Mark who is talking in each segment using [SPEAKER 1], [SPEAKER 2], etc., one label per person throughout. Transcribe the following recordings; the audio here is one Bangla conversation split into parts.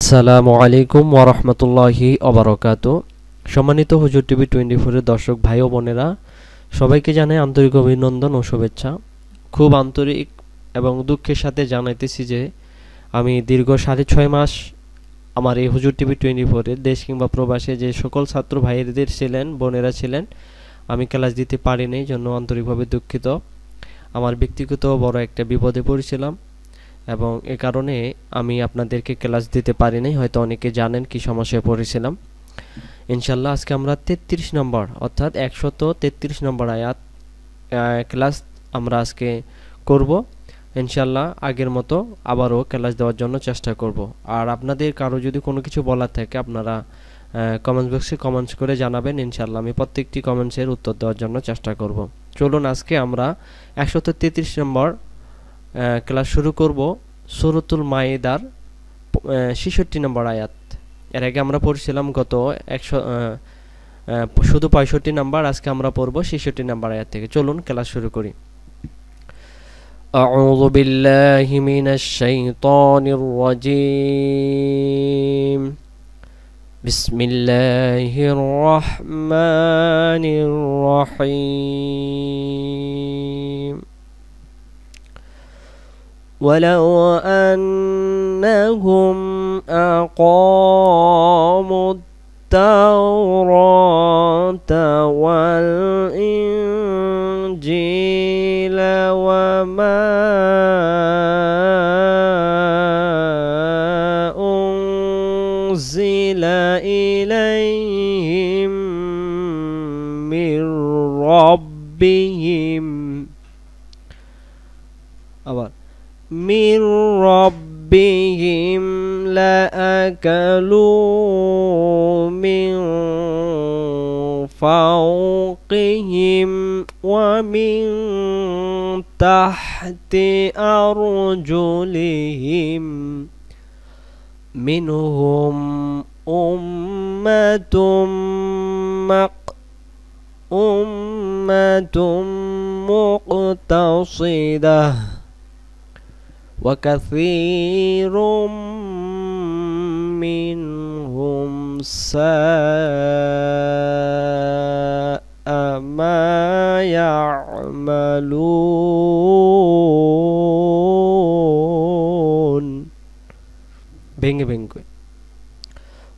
[SPEAKER 1] আসসালামু আলাইকুম ওয়া রাহমাতুল্লাহি ওয়া বারাকাতুহু। সম্মানিত হুজুর টিভি 24 এর দর্শক ভাই ও বোনেরা, সবাইকে জানাই আন্তরিক অভিনন্দন ও শুভেচ্ছা। খুব আন্তরিক এবং দুঃখের সাথে জানাইতেছি যে আমি দীর্ঘ 6.5 মাস আমার এই হুজুর টিভি 24 এর দেশ কিংবা প্রবাসে যে সকল ছাত্র ভাইদের ছিলেন, বোনেরা ছিলেন, আমি ক্লাস দিতে পারিনি, জন্য আন্তরিকভাবে দুঃখিত। আমার ব্যক্তিগত বড় একটা বিপদে পড়েছিলাম এবং এ কারণে আমি আপনাদেরকে ক্লাস দিতে পারিনি। হয়তো অনেকে জানেন কি সমস্যায় পড়েছিলাম। ইনশাল্লাহ আজকে আমরা 33 নম্বর অর্থাৎ 133 নম্বর আয়াত ক্লাস আমরা আজকে করব। ইনশাল্লাহ আগের মতো আবারও ক্লাস দেওয়ার জন্য চেষ্টা করব। আর আপনাদের কারো যদি কোনো কিছু বলার থাকে আপনারা কমেন্ট বক্সে কমেন্টস করে জানাবেন। ইনশাল্লাহ আমি প্রত্যেকটি কমেন্টসের উত্তর দেওয়ার জন্য চেষ্টা করব। চলুন আজকে আমরা 133 নম্বর ক্লাস শুরু করব সূরাতুল মাইদার 66 নম্বর আয়াত। এর আগে আমরা পড়ছিলাম গত 100 শুধু 65 নম্বর, আজকে আমরা পড়ব 66 নম্বর আয়াত থেকে। চলুন ক্লাস শুরু করি। আউযু বিল্লাহি মিনাশ শাইতানির রাজীম। বিসমিল্লাহির রহমানির রহিম। ولو أنهم أقاموا التوراة والإنجيل وما أنزل إليهم من ربهم من ربهم لأكلوا من فوقهم ومن تحت أرجلهم منهم أمة مقتصدة وكثير منهم ساء ما يعملون। ভেঙে ভেঙে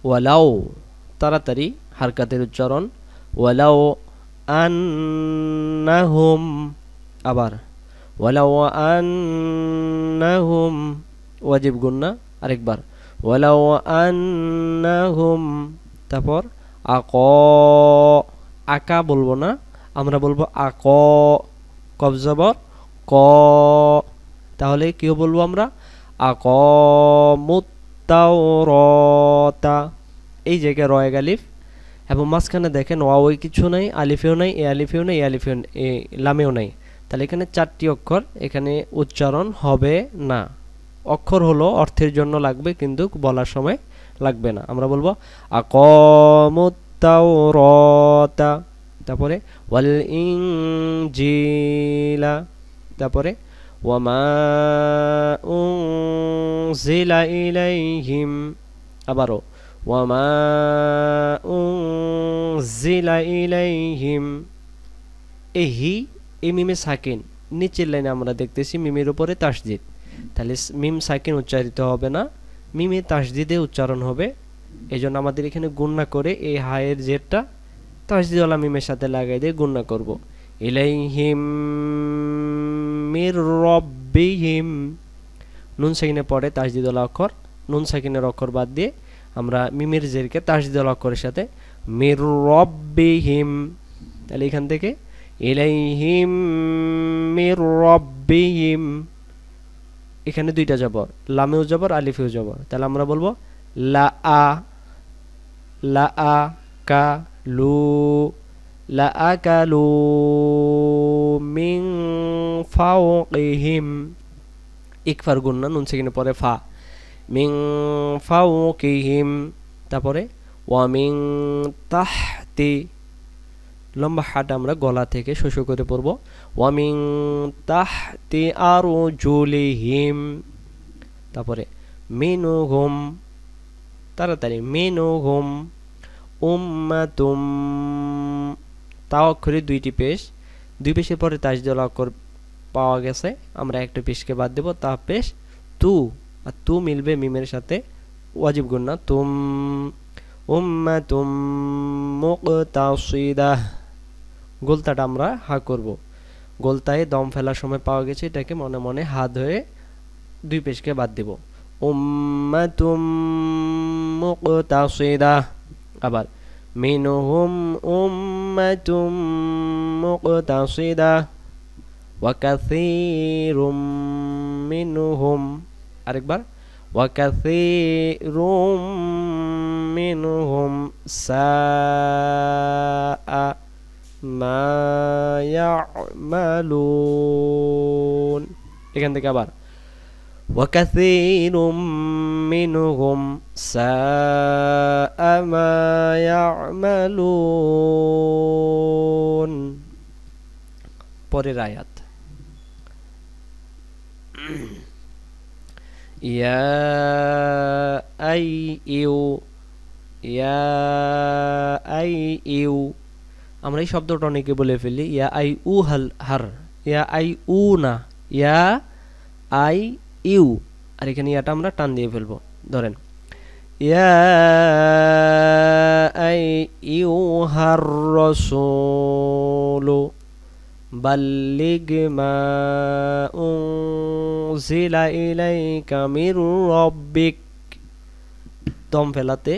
[SPEAKER 1] ওয়ালাউ তাড়াতাড়ি হারকাতের উচ্চারণ। ওয়ালাউ আন্নাহুম, আবার ওয়ালাউ আন্নাহুম ওয়াজিব গুন্না, আরেকবার ওয়ালাউ আন্নাহুম, তারপর আকা বলবো না, আমরা বলবো কফ জবর ক, তাহলে কি বলবো আমরা আকামুত তাওরাতা। এই জায়গায় রয় আলিফ এবং মাঝখানে দেখেন ওয়াও কিছু নাই, আলিফেও নাই, এ আলিফেও নাই, এ লামেও নাই, তাহলে এখানে 4টি অক্ষর, এখানে উচ্চারণ হবে না। অক্ষর হলো অর্থের জন্য লাগবে কিন্তু বলার সময় লাগবে না। আমরা বলবো আকামুত তাওরাতা, তারপরে ওয়াল ইনজিলা, তারপরে ওয়ামা উনজিলা ইলাইহিম, আবারও ওয়ামা উনজিলা ইলাইহিম। এই মিমে সাকিন নিচের লাইনে আমরা দেখতেছি মিমের উপরে তাসদিদ, তাহলে মিম সাকিন উচ্চারিত হবে না, মিমে তাসদিদে উচ্চারণ হবে। এই জন্য আমাদের এখানে গুণনা করে এই হায়ের জেরটা তাসদিদওয়ালা মিমের সাথে লাগাই দিয়ে গুণনা করব। ইলাইহিম মির রব্বিহিম, নুন সাকিনের পরে তাসদিদওয়ালা অক্ষর, নুন সাকিনের অক্ষর বাদ দিয়ে আমরা মিমের জেরকে তাসদিদওয়ালা অক্ষরের সাথে মির রব্বিহিম, তাহলে এখান থেকে ইলাইহিম মির রব্বিহিম। এখানে 2টা জবর, লামেও জবর আলিফেও জবর, তাহলে আমরা বলবো লা কা লু, লা আকালু মিন ফাওকিহিম, ইকফার গুন্না, নুন সাকিনের পরে ফা, মিন ফাওকিহিম, তারপরে ওয়া মিন তাহতি, লম্বা হাট আমরা গলা থেকে শোষো করে পড়ব। ওয়ামিন তাহতি আরজুলিহিম, তারপরে মিনহুম তাড়াতাড়ি মিনহুম উম্মাতুম, তা অক্ষরে দুইটি পেশ, দুই পেশের পরে তাসদীদ অক্ষর পাওয়া গেছে, আমরা একটা পেশকে বাদ দেব, তা পেশ তু, আর তু মিলবে মিমের সাথে, ওয়াজিব গুন্না তুম, উম্মাতুম মুকতাসিদাহ, গোলতাটা আমরা হা করব, গোলতায় দম ফেলার সময় পাওয়া গেছে, এটাকে মনে মনে হা ধরে দুই পেশকে বাদ দেব, উম্মাতুম মুকতাসিদাহ। আবার মিনহুম উম্মাতুম মুকতাসিদাহ ওয়া কাসীরুম মিনহুম, আরেকবার ওয়া কাসীরুম মিনহুম সাআ মা ইয়ামালুন। এখান থেকে আবার ওয়া কাসীরুম মিনহুম সাআ মা ইয়ামালুন। পরের আয়াত ইয়া আইয়ু, ইয়া আইয়ু, আমরা এই শব্দটা অনেকে বলে ফেলি ইয়া আই উ হাল হার, ইয়া আই উ না, ইয়া আই ইউ, আর এখানে ইয়াটা আমরা টান দিয়ে ফেলবো। ধরেন ইয়া আই ইউ হার রাসূলু বাল্লিগ মা উনজিলা ইলাইকা মির রাব্বিক, দম ফেলাতে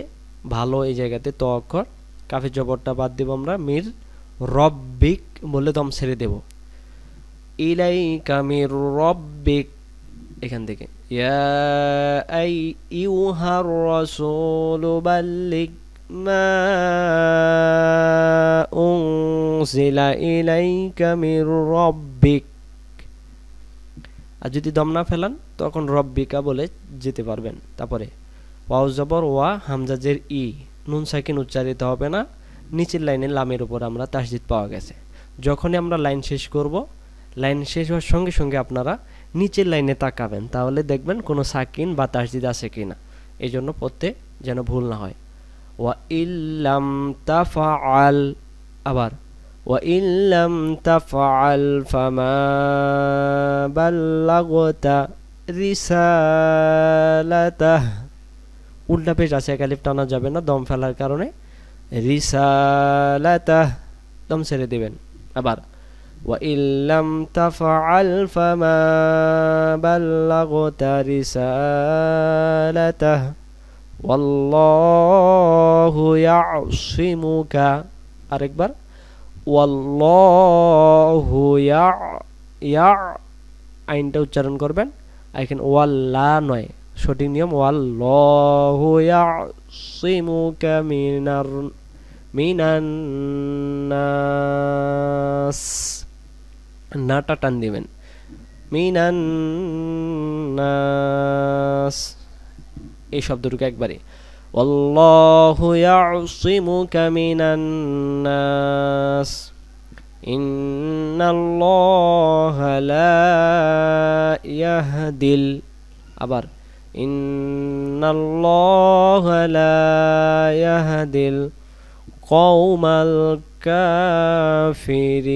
[SPEAKER 1] ভালো, এই জায়গাতে ত অক্ষর, কাফের জবরটা বাদ দেব আমরা, মির রব্বিক বলে দম ছেড়ে দেব, ইলাইকা মির রব্বিক, এখান থেকে ইয়া আইয়ুহার রাসূলু বাল্লিগ মা উনজিলা ইলাইকা মির রব্বিক। আর যদি দম না ফেলান তখন রব্বিকা বলে যেতে পারবেন। তারপরে ওয়াও জবর ওয়া, হামজা জের ই, নুন সাকিন উচ্চারিত হবে না, নিচের লাইনে লামের উপর আমরা তাসদিদ পাওয়া গেছে। যখনই আমরা লাইন শেষ করব, লাইন শেষ হওয়ার সঙ্গে সঙ্গে আপনারা নিচের লাইনে তাকাবেন, তাহলে দেখবেন কোনো সাকিন বা তাসদিদ আছে কিনা, এই জন্য পড়তে যেন ভুল না হয়। ওয়া ইল্লাম তাফআল, আবার ওয়া ইল্লাম তাফআল ফামা বাল্লাগতা রিসালাতাহ, উল্টা পেশ আছে, এক আলিফ টানা যাবে না দম ফেলার কারণে, রিসালাতাহ দম ছেড়ে দিবেন। আবার ওয়া ইল্লাম তাফআল ফামা বাল্লাগতা রিসালাতাহ ওয়াল্লাহু ইয়াসিমুকা, আরেকবার ওয়াল্লাহু ইয়া, আইনটা উচ্চারণ করবেন, এখানে ওয়াল্লা নয়, সঠিক নিয়ম ওয়াল্লাহু ইয়াসিমুকা মিনান নাস, নাটা টান দিবেন, মিনান নাস, এই শব্দটুকু একবারে ওয়াল্লাহু ইয়াসিমুকা মিনান নাস ইন্নাল্লাহা লা ইয়াহদিল, আবার ইন্নাল্লাহা লা ইয়াহদিল কওমাল কাফিরিন,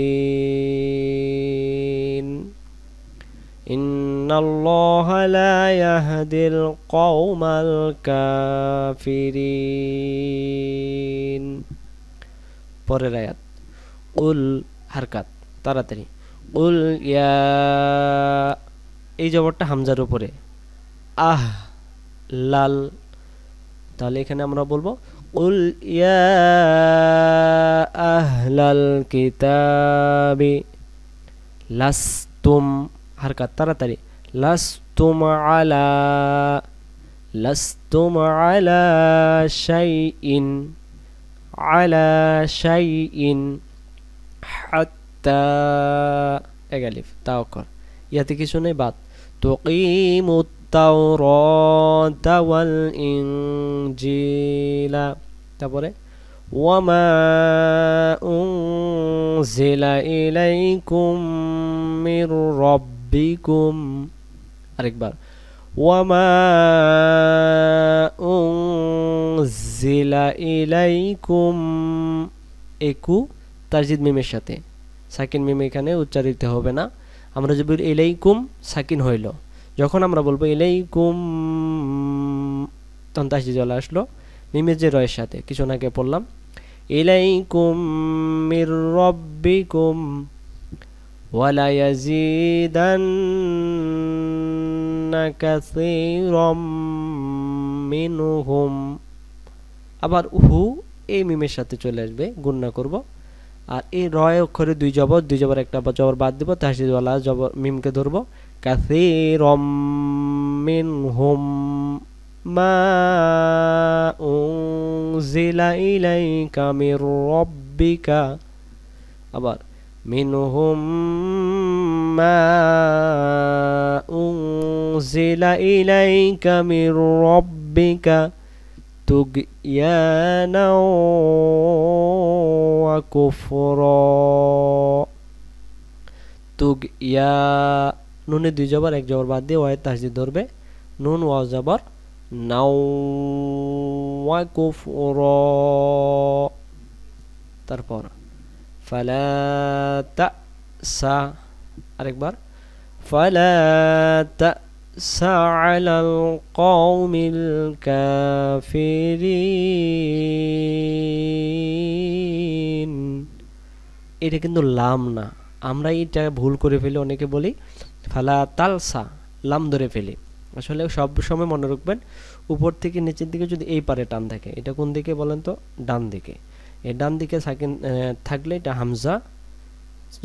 [SPEAKER 1] ইন্নাল্লাহা লা ইয়াহদিল কওমাল কাফিরিন। পরের আয়াত কুল, হারকাত তাড়াতাড়ি, কুল ইয়া, এই জবরটা হামজার উপরে, আহ লাল, তাহলে এখানে আমরা বলবো কুল ইয়া আহলাল কিতাবি লাস্তুম, হারকাত তাড়াতাড়ি, লাস্তুম আলা শাইইন, আলা শাইইন হাত্তা, এক আলিফ তা অক্ষর, ইয়াতে কিছু নেই বাদ, তুকিমুত তাওরাতা ওয়াল ইনজিলা, তারপরে ওয়ামা উনজিলা ইলাইকুম মির রাব্বিকুম, আরেকবার ওয়ামা উনজিলা ইলাইকুম, একু তারজিদ মিমের সাথে, সাকিন মিম এখানে উচ্চারিত হবে না। আমরা যদি ইলাইকুম সাকিন হইল, যখন আমরা বলবো ইলাইকুম তখন তাসদিদ চলে আসলো মিমের যে রয়ের সাথে, কিছু আগে পড়লাম ইলাইকুম মির রব্বিকুম ওয়ালা ইয়াজিদান্না কাসীরাম মিনহুম। আবার হু এই মিমের সাথে চলে আসবে, গুণনা করব। আর এই রয় অক্ষরে দুই জবর একটা জবর বাদ দিব, তাসদিদওয়ালা জবর মিমকে ধরবো, কাসীরাম মিনহুম মা উনজিলা ইলাইকা মির রব্বিকা। আবার মিনহুম মা উনজিলা ইলাইকা মির রব্বিকা তুগয়ানা ওয়া কুফরা। তুগয়া নুনে দুই জবর এক জবর বাদ দিয়ে ওয়াই তাসদিদ ধরবে, নুন ওয়া জবর নাও ওয়া কুফরা। তারপর ফালা তাসা, আরেকবার ফালা তাসা আলাল কওমিল কাফিরিন। এটা কিন্তু লাম না, আমরা এটা ভুল করে ফেলি, অনেকে বলি ফালা তালসা, লাম ধরে ফেলি। আসলে সব সময় মনে রাখবেন উপর থেকে নিচের দিকে যদি এই পারে টান থাকে, এটা কোন দিকে বলেন তো? ডান দিকে। এই ডান দিকে সাকিন থাকলে এটা হামজা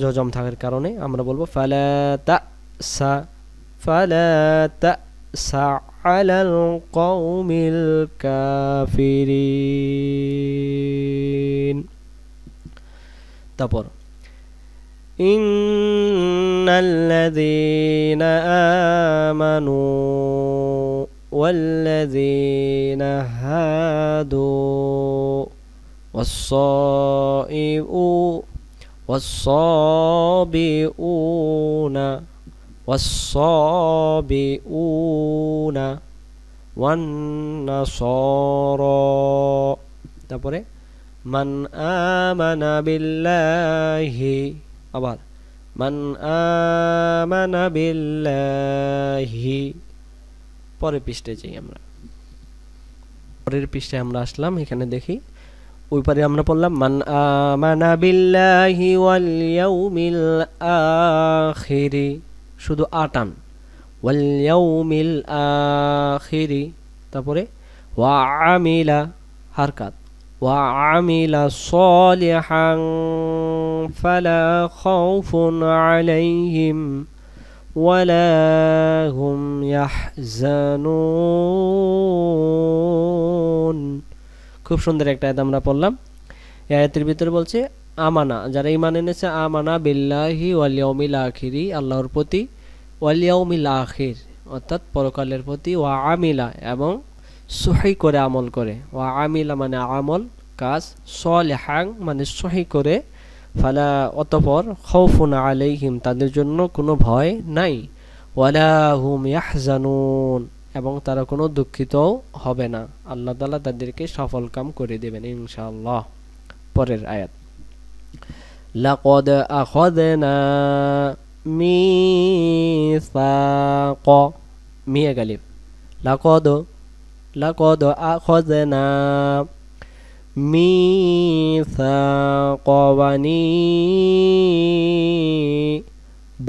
[SPEAKER 1] জজম থাকার কারণে আমরা বলবো ফালা তাসা, ফালা তাসা আলাল কওমিল কাফিরিন। তারপর ইন্নাল্লাযীনা আমানু ওয়াল্লাযীনা হাদু ওয়াস-সাবিউনা ওয়ান-নাসারা। তারপরে মান আমানা বিল্লাহি, আবার মান আমানা বিল্লাহি। পরের পৃষ্ঠায় যাই আমরা, পরের পৃষ্ঠায় আমরা আসলাম, এখানে দেখি ওই পারে আমরা পড়লাম মান আমানা বিল্লাহি ওয়াল ইয়াউমিল আখিরি, শুধু আটান ওয়াল ইয়াউমিল আখিরি। তারপরে ওয়া আমিলা হারকাত, ওয়া আমিলা সালিহান ফালা খাউফুন আলাইহিম ওয়ালা হুম ইয়াহজানুন। খুব সুন্দর একটা আয়াত আমরা পড়লাম। এই আয়াতের ভিতরে বলছে আমানা, যারা ঈমান এনেছে, আমানা বিল্লাহি ওয়াল ইয়াউমিল আখিরি, আল্লাহর প্রতি, ওয়াল ইয়াউমিল আখির অর্থাৎ পরকালের প্রতি, ওয়া আমিলা এবং সহি করে আমল করে, ওয়া আমিলা মানে আমল কাজ, সালিহান মানে সহি করে, ফালা অতঃপর খাউফুন আলাইহিম তাদের জন্য কোনো ভয় নাই, ওয়ালা হুম ইয়াহজানুন এবং তারা কোনো দুঃখিতও হবে না, আল্লাহ তাআলা তাদেরকে সফল কাম করে দেবেন ইনশাআল্লাহ। পরের আয়াত লাকাদ আখাযনা মিসাক, মিয়া গালিব, লাকাদ আখাযনা মিসাক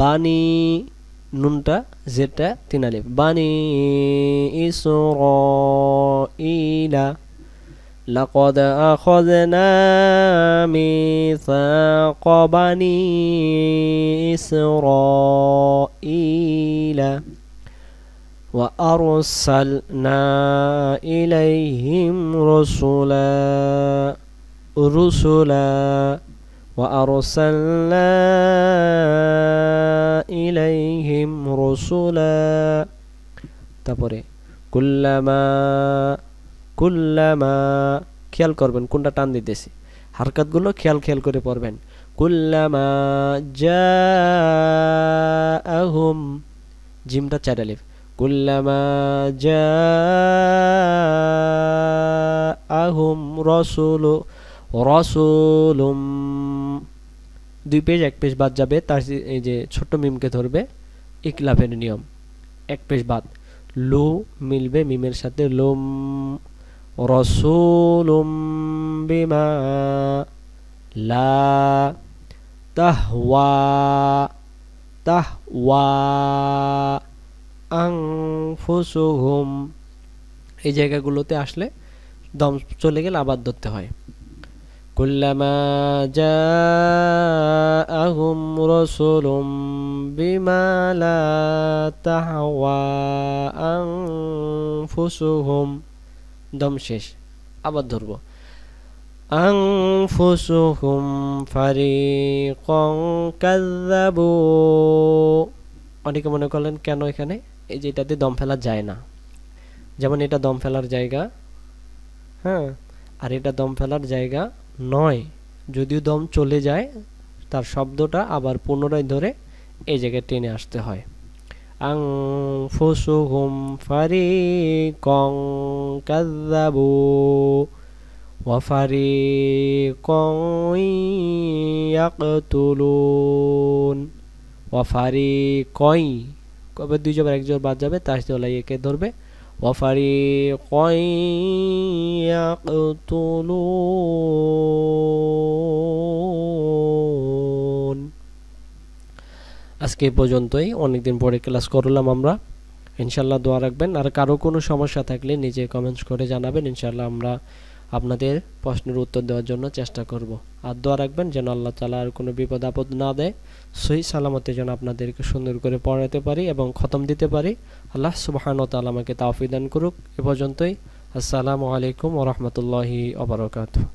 [SPEAKER 1] বানি নুনটা যেটা তিন আলিফ, বানি ইসরাঈলা। লাকাদ আখাযনা মিসাক বানি ইসরাঈলা ওয়া আরসালনা ইলাইহিম রুসুলা وأرسلنا إليهم رسلا। তারপরে কুল্লামা, খেয়াল করবেন কোনটা টান দিতেছি, হারকাতগুলো খেয়াল করে পড়বেন। কুল্লামা জাআহুম, জিমটা চার আলিফ, কুল্লামা জাআহুম রাসূলুম 2 পেজ 1 পেজ বাদ যাবে, তার এই যে ছোট মিমকে ধরবে, ইকলাবের নিয়ম, 1 পেজ বাদ, লু মিলবে মিমের সাথে, লুম, রাসূলুম বিমা, লা, তাহওয়া আনফুসুহুম, এই জায়গাগুলোতে আসলে দম চলে গেলে আবার ধরতে হয়। কুল্লামা জাআহুম রাসূলুম বিমা লা তাহওয়া আনফুসুহুম, দম শেষ, আবার ধরবো, আনফুসুহুম ফারিকান কাযযাবু। অনেকে মনে করলেন কেন এখানে এই যে এটাতে দম ফেলা যায় না, যেমন এটা দম ফেলার জায়গা, হ্যাঁ, আর এটা দম ফেলার জায়গা নয়, যদিও দম চলে যায় তার শব্দটা আবার পুনরায় ধরে এই জায়গায় টেনে আসতে হয়। আনফুসুহুম ফারিকান কাযযাবু ওয়া ফারিকান ইয়াকতুলুন, ওয়া ফারিকান, কবে 2 জবর 1 জবর বাদ যাবে, তার সাথে একে ধরবে, ওয়া ফারিকান ইয়াকতুলুন। আজকে এই পর্যন্তই, অনেকদিন পরে ক্লাস করলাম আমরা, ইনশাল্লাহ দোয়া রাখবেন। আর কারো কোনো সমস্যা থাকলে নিজে কমেন্টস করে জানাবেন, ইনশাল্লাহ আমরা আপনাদের প্রশ্নের উত্তর দেওয়ার জন্য চেষ্টা করব। আর দোয়া রাখবেন যেন আল্লাহ তাআলা আর কোনো বিপদ আপদ না দেয়, সহি সালামতে যেন আপনাদেরকে সুন্দর করে পড়াতে পারি এবং খতম দিতে পারি। আল্লাহ সুবহানাহু ওয়া তাআলা আমাকে তাওফীক দান করুক। এ পর্যন্তই, আসসালামু আলাইকুম ওয়া রাহমাতুল্লাহি ওয়া বারাকাতুহু।